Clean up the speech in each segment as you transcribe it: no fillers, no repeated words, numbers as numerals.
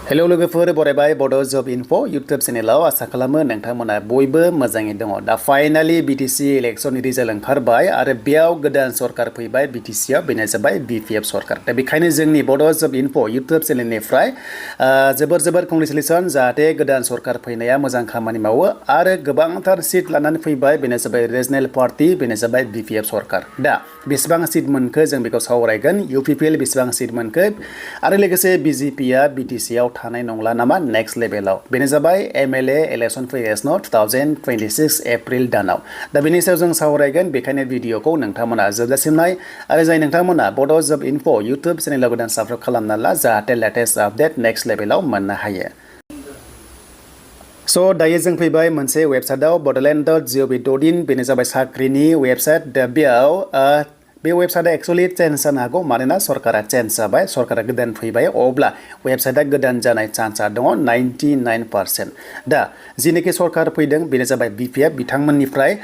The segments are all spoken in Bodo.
हेलौ लोगोफोर बरायबाय बड' जब इनफो इउटुब चेनेलाव आसा खालामो नोंथांमोना बयबो मोजाङै दङ। दा फाइनाली BTC इलेक्शन रिजाल्ट ओंखारबाय आरो बेयाव गोदान सरकार फैबाय BTC आव बेनो जाबाय BPF सरकार। दा बेखायनो जोंनि बड' जब इनफो इउटुब चेनेलनिफ्राय जोबोर कंग्रेचुलेसन जाहाथे गोदान सरकार फैनाया मोजां खामानि मावो आरो गोबांथार सिट लानानै फैबाय बेनो जाबाय रिजनेल पार्टी बेनो जाबाय BPF सरकार। दा बेसेबां सिट मोनखो जों बेखौ सावरायगोन UPPL बेसेबां सिट मोनखो आरो लोगोसे BJP आ BTC आव थानाय नंला नामा नेक्स्ट लेभेलाव बेनो जाबाय MLA इलेक्शन फैगासिनो 2026 एप्रिल दानाव। दा बेनि सायाव जों सावरायगोन बेखायनो भिडिअखौ नोंथांमोना जोबजासिम नाय आरो जाय नोंथांमोना बड' जब इनफो इउटुब चेनेलाव गोदान साबस्क्राइब खालामना ला जाहाथे लेटेस्ट आपडेट नेक्स्ट लेभेलाव मोननो हायो। स' दायो जों फैबाय मोनसे वेबसाइटआव bodoland.gov.in बेनो जाबाय साख्रिनि वेबसाइट। दा बेयाव बे वेबसाइटआ एक्चुअली चेन्ज जानो हागौ मानोना सरकारा चेन्ज जाबाय, सरकारा गोदान फैबाय, अब्ला वेबसाइटआ गोदान जानाय चान्सआ दङ 99%। दा जिनोखि सरकार फैदों बेनो जाबाय BPF बिथांमोननिफ्राय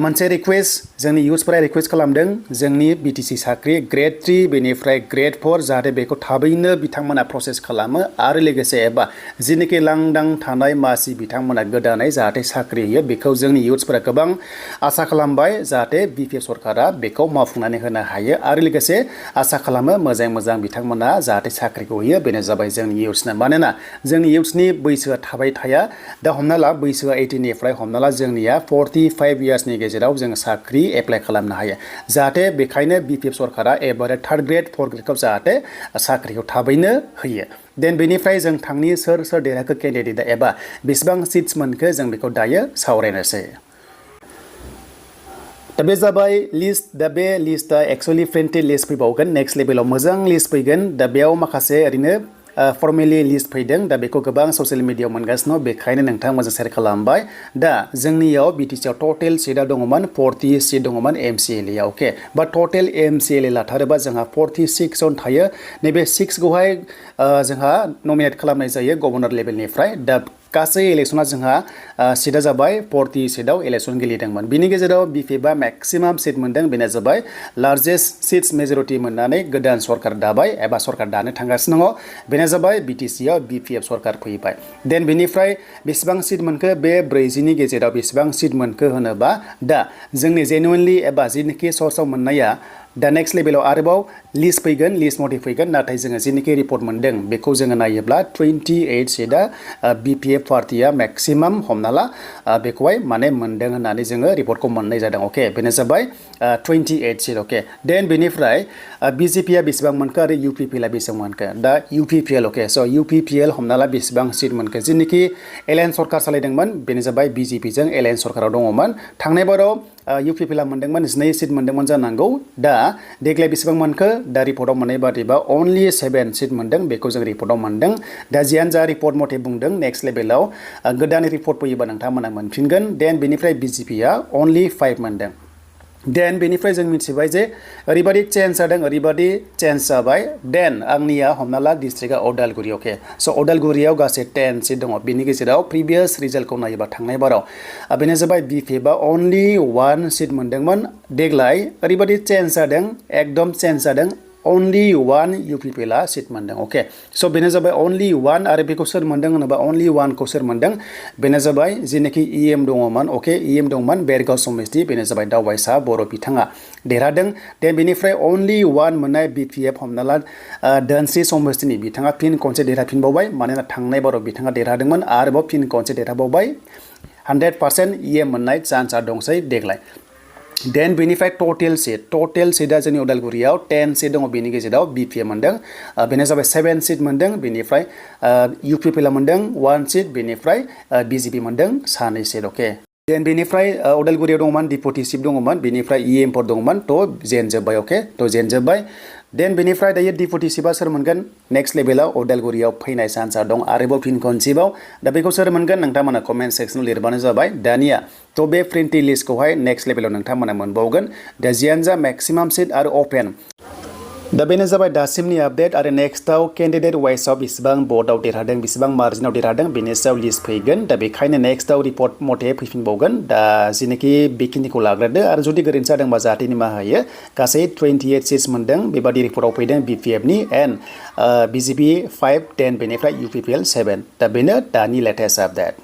मोनसे रिक्वेस्ट जोंनि इउथ्सफोरा रिक्वेस्ट खालामदों जोंनि BTC साख्रि ग्रेड 3 बेनिफ्राय ग्रेड 4 जाहाथे बेखौ थाबैनो बिथांमोना प्रसेस खालामो आरो लोगोसे एबा जिनोखि लांदां थानाय मासि बिथांमोना गोदानै जाहाथे साख्रि होयो बेखौ जोंनि इउथ्सफोरा गोबां आसा खालामबाय जाहाथे BPF सरकारा बेखौ मावफुंनानै होनो हायो आरो लोगोसे आसा खालामो मोजां बिथांमोना जाहाथे साख्रिखौ होयो बेनो जाबाय जोंनि इउथ्सना। मानोना जोंनि इउथ्सनि बैसोआ थाबाय थाया। दा हमना ला बैसोआ 18 निफ्राय हमना ला जोंनिया 45 इयार्सनि गेजेराव जों साख्रि एप्लाइ खालामनो हायो जाहाथे बेखायनो BPF सरकारा एबारे 3rd ग्रेड 4th ग्रेडखौ जाहाथे साख्रिखौ थाबैनो होयो। देन बेनिफ्राय जों थांनि सोर देरहाखो केन्डिडेट एबा बेसेबां सिट्स मोनखो जों बेखौ दायो सावरायनोसै। दा बे जाबाय लिस्ट। दा बे लिस्टआ एक्चुअली प्रिन्टेड लिस्ट फैबावगोन नेक्स्ट लेभेलाव मोजां लिस्ट फैगोन। दा बेयाव माखासे ओरैनो फर्मेलि लिस्ट फैदों। दा बेखौ गोबां ससियेल मिडियायाव मोनगासिनो बेखायनो नोंथाङा मोजां शेयार खालामबाय। दा जोंनियाव BTC आव टटेल सिटआ दङमोन 40 सिट दङमोन MCLA आव अके बा टटेल MCLA लाथारोबा जोंहा 46 जन थायो। नैबे 6 खौहाय जोंहा नमिनेट खालामनाय जायो गभर्नर लेभेलनिफ्राय। दा गासै इलेक्शना जोंहा सिटआ जाबाय 40 सिटआव इलेक्शन गेलेदोंमोन। बिनि गेजेराव BPF आ मेक्सिमाम सिट मोनदों बेनो जाबाय लार्जेस्ट सिट्स मेजरिटि मोननानै गोदान सरकार दाबाय एबा सरकार दानो थांगासिनो दङ बेनो जाबाय BTC आव BPF सरकार फैबाय। देन बेनिफ्राय बेसेबां सिट मोनखो बे 40नि गेजेराव बेसेबां सिट मोनखो होनोबा दा जोंनि जेनुइनलि एबा जिनोखि सर्सआव मोननाया दा नेक्स्ट लेभेलाव आरोबाव लिस्ट फैगोन लिस्ट मथे फैगोन नाथाय जोङो जिनोखि रिपर्ट मोनदों बेखौ जोङो नायोब्ला 28 सिटआ BPF पार्टिया मेक्सिमाम हमना ला बेखौहाय माने मोनदों होननानै जोङो रिपर्टखौ मोननाय जादों अके बेनो जाबाय 28 सिट अके। देन बेनिफ्राय BJP आ बेसेबां मोनखो आरो UPPL आ बेसेबां मोनखो। दा UPPL अके स' UPPL हमना ला बेसेबां सिट मोनखो जिनोखि एलायन्स सरकार सालायदोंमोन बेनो जाबाय BJP जों एलायन्स सरकाराव दङमोन। थांनाय बाराव UPPL आ मोनदोंमोन 2 सिट मोनदोंमोन जानांगौ। दा देग्लाय बेसेबां मोनखो दा रिपर्टआव मोननाय बादिबा अनलि 7 सिट मोनदों बेखौ जों रिपर्टआव मोनदों। दा जियानो जा रिपर्ट मथे बुंदों नेक्स्ट लेभेलाव गोदान रिपर्ट फैयोबा नोंथांमोना मोनफिनगोन। देन बेनिफ्राय BJP आ अनलि 5 मोनदों। देन बेनिफ्राय जों मिथिबाय जे ओरैबादि चेन्ज जादों ओरैबादि चेन्ज जाबाय। देन आंनिया हमना ला डिस्ट्रिक्टआ अदालगुरि अके स' अदालगुरियाव गासै 10 सिट दङ। बिनि गेजेराव प्रिभियास रिजाल्टखौ नायोबा थांनाय बाराव बेनो जाबाय BPF आ अनलि 1 सिट मोनदोंमोन। देग्लाय ओरैबादि चेन्ज जादों एकदम चेन्ज जादों अनलि 1 UPPL आ सिट मोनदों अके स' बेनो जाबाय अनलि 1 आरो बेखौ सोर मोनदों होनोबा अनलि 1 खौ सोर मोनदों बेनो जाबाय जिनोखि EM दङमोन अके EM दंमोन बेरगाव समिति बेनो जाबाय दावबायसा बर' बिथाङा देरहादों। देन बेनिफ्राय अनलि 1 मोननाय BPF हमना ला धोनस्रि समितिनि बिथाङा फिन खनसे देरहाफिनबावबाय मानोना थांनाय बाराव बिथाङा देरहादोंमोन आरोबाव फिन खनसे देरहाबावबाय 100% EM मोननाय चान्सआ दंसै देग्लाय। देन बेनिफ्राय टटेल सिटआ जोंनि उदालगुरियाव 10 सिट दङ बेनि गेजेराव BPF मोनदों बेनो जाबाय 7 सिट मोनदों। बेनिफ्राय UPPL आ मोनदों 1 सिट बेनिफ्राय BJP मोनदों 2 सिट अके। देन बेनिफ्राय उदालगुरियाव दङमोन डिपुटि चिफ दङमोन बेनिफ्राय EMफोर दङमोन थ' जेनजोब्बाय अके थ' जेनजोब्बाय। देन बेनिफ्राय दायो डिपुटि चिफआ सोर मोनगोन नेक्स्ट लेभेलाव उदालगुरियाव फैनाय चान्सआ दं आरोबाव फिन खनसेबाव। दा बेखौ सोर मोनगोन नोंथांमोना कमेन्ट सेक्सनाव लिरबानो जाबाय। दानिया थ' बे प्रिन्टेड लिस्टखौहाय नेक्स्ट लेभेलाव नोंथांमोना मोनबावगोन। दा जियानो जा मेक्सिमाम सिट आरो अपेन दा बेनो जाबाय दासिमनि आपडेट आरो नेक्स्टआव केन्डिडेट वाइसआव बेसेबां भटआव देरहादों बेसेबां मार्जिनाव देरहादों बेनि सायाव लिस्ट फैगोन दा बेखायनो नेक्स्टआव रिपर्ट मथे फैफिनबावगोन दा जेनाखि बेखिनिखौ लाग्रोदो आरो जुदि गोरोन्थि जादोंबा जाहाथे निमाहा होयो गासै 28 सिट्स मोनदों बेबादि रिपर्टआव फैदों BPF नि एन्ड BJP 5 10 बेनिफ्राय UPPL 7 दा बेनो दानि लेटेस्ट आपडेट